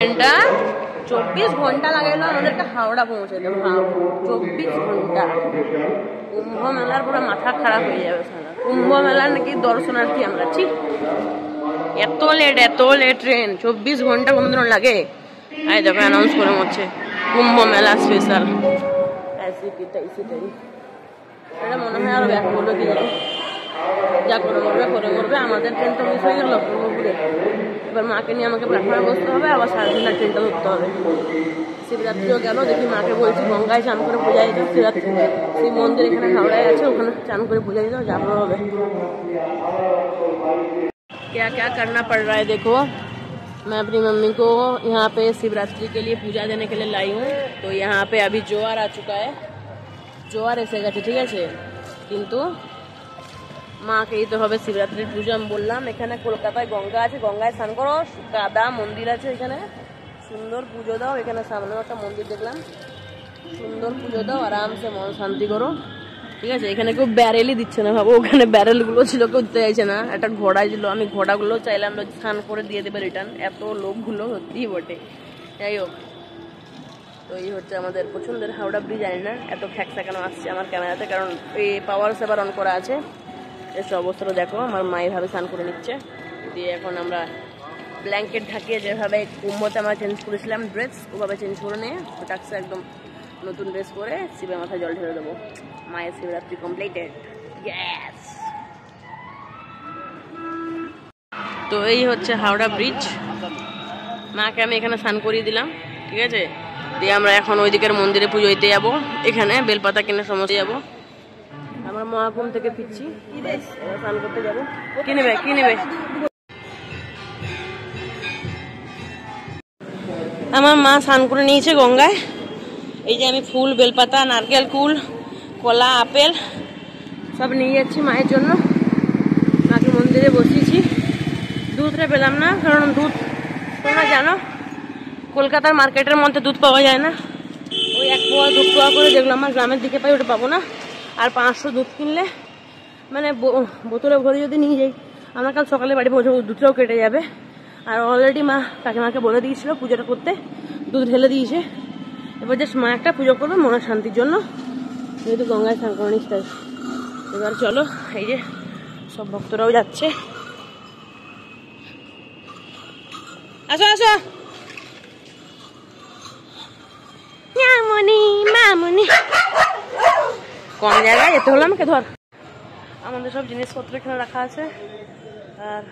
ঘন্টা 24 ঘন্টা লাগাইলো আমাদেরকে হাওড়া পৌঁছাতে। 24 ঘন্টা। কুম্ভ মেলার পুরো মাথা খারাপ হয়ে যাবে। কুম্ভ মেলার নাকি দর্শনার্থী আমরা, ঠিক এত লেট ট্রেন 24 ঘন্টা কোনদিন লাগে। এই দেখো অ্যানাউন্স করে মরছে কুম্ভ মেলা স্পেশাল। এটা মনে হয় আরো ব্যাক করলো কি জানি, যা করে মরবে। আমাদের ট্রেন তো মিস হয়ে গেল পুরোপুরি। এবার মাকে নিয়ে আমাকে প্ল্যাটফর্মে বসতে হবে, আবার 3:30 ট্রেনটা ধরতে হবে। শিবরাত্রিও গেল, দেখি মাকে বলছি গঙ্গায় চান করে পূজা দিতে। শিবরাত্রি শিব মন্দির এখানে হাওড়ায় আছে, ওখানে চান করে পূজা দিতে যা হবে। क्या क्या करना पड़ रहा है देखो। मैं अपनी मम्मी को यहाँ पे शिवरात्रि के लिए पूजा देने के लिए लाई हूँ। तो यहाँ पे अभी जोआर आ चुका है, जोआर एसे গেছে, ঠিক আছে। কিন্তু মাকে দিতে হবে শিবরাত্রির পুজো। আমি বললাম এখানে কলকাতায় গঙ্গা আছে, গঙ্গায় স্নান করো, কাদা মন্দির আছে এখানে, সুন্দর পুজো দাও। এখানে সামনেও একটা মন্দির দেখলাম, সুন্দর পুজো দাও, আরামসে মন শান্তি করো, ঠিক আছে। এখানে কেউ ব্যারেলই দিচ্ছে না, ভাবো ওখানে ব্যারেল গুলো ছিল, কেউ দিতে চাইছে না। একটা ঘোড়া ছিল, আমি ঘোড়াগুলো চাইলাম স্নান করে দিয়ে দেবে রিটার্ন, এত লোকগুলো সত্যিই বটে। যাই হোক, তো এই হচ্ছে আমাদের পছন্দের হাওড়া ব্রিজ। জানি না এত খ্যাকসা কেন আসছে আমার ক্যামেরাতে, কারণ এই পাওয়ার সেভার অন করা আছে। এসব অবস্থাটা দেখো, আমার মা এইভাবে স্নান করে নিচ্ছে। দিয়ে এখন আমরা ব্ল্যাঙ্কেট ঢাকিয়ে যেভাবে কুম্ভতে আমরা চেঞ্জ করেছিলাম ড্রেস, ওভাবে চেঞ্জ করে নিয়ে ওটাকে একদম নতুন ড্রেস পরে শিবের মাথায় জল ঢেলে দেবো। মায়ের শিবরাত্রি কমপ্লিটেড। ইয়েস। তো এই হচ্ছে হাওড়া ব্রিজ। মাকে আমি এখানে স্নান করিয়ে দিলাম, ঠিক আছে। দিয়ে আমরা এখন ওই দিকের মন্দিরে পুজো দিতে যাবো। এখানে বেলপাতা কিনে সমস্ত যাবো। আমরা মহাকুম থেকে ফিরছি, স্নান করতে যাবো। কি নেবে আমার মা স্নান করে নিয়েছে গঙ্গায়। এই যে আমি ফুল, বেলপাতা, নারকেল কুল, কলা, আপেল সব নিয়ে যাচ্ছি মায়ের জন্য। মাকে মন্দিরে বসিয়েছি। দুধটা পেলাম না, কারণ দুধ তোমরা জানো কলকাতার মার্কেটের মধ্যে দুধ পাওয়া যায় না। ওই 1 পোয়া 2 পোয়া করে যেগুলো আমার গ্রামের দিকে পাই ওটা পাবো না। আর 500 দুধ কিনলে মানে বোতলে ভরে যদি নিয়ে যাই, আমরা কাল সকালে বাড়ি পৌঁছাবো, দুধটাও কেটে যাবে। আর অলরেডি মা কাকিমাকে বলে দিয়েছিল পুজোটা করতে, দুধ ঢেলে দিয়েছে। এবার জাস্ট মা একটা পুজো করবে মনের শান্তির জন্য, যেহেতু গঙ্গায় স্নান করে নিস তাই। এবার চলো, এই যে সব ভক্তরাও যাচ্ছে। আসো আসো মামনি, কম জায়গায় যেতে হলো আমাকে। ধর, আমাদের সব জিনিসপত্র এখানে রাখা আছে। আর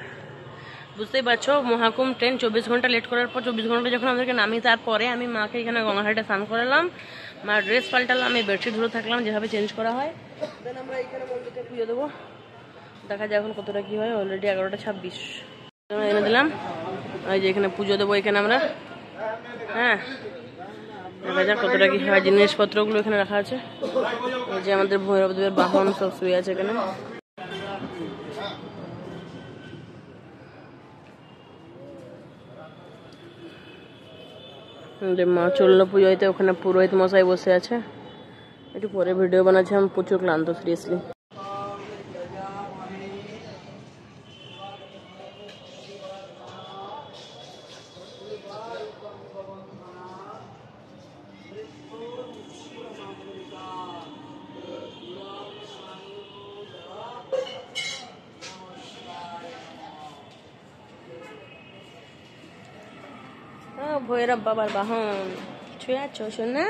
বুঝতেই পারছো মহাকুম ট্রেন 24 ঘন্টা লেট করার পর 24 ঘন্টা যখন আমাদেরকে নামি, তারপরে আমি মাকে এখানে গঙ্গাঘাটে স্নান করালাম, মার ড্রেস পাল্টালাম, আমি বেডশিট ধরে থাকলাম যেভাবে চেঞ্জ করা হয়। দেন আমরা এখানে মন্দিরতে পুজো দেবো। দেখা যায় এখন কতটা কি হয়। অলরেডি 11:26 এনে দিলাম। এই যে এখানে পুজো দেবো এখানে আমরা, হ্যাঁ। দেখা যাক কতটা কি হয়। জিনিসপত্রগুলো এখানে রাখা আছে। এই যে আমাদের ভৈরবদেবের বাহন সব শুয়ে আছে এখানে। মা চললো পুজো হইতে, ওখানে পুরোহিত মশাই বসে আছে। একটু পরে ভিডিও বানাচ্ছি, আমি প্রচুর ক্লান্ত সিরিয়াসলি। ভৈরব বাবার বাহন ছুঁয়ে আছো শোনা।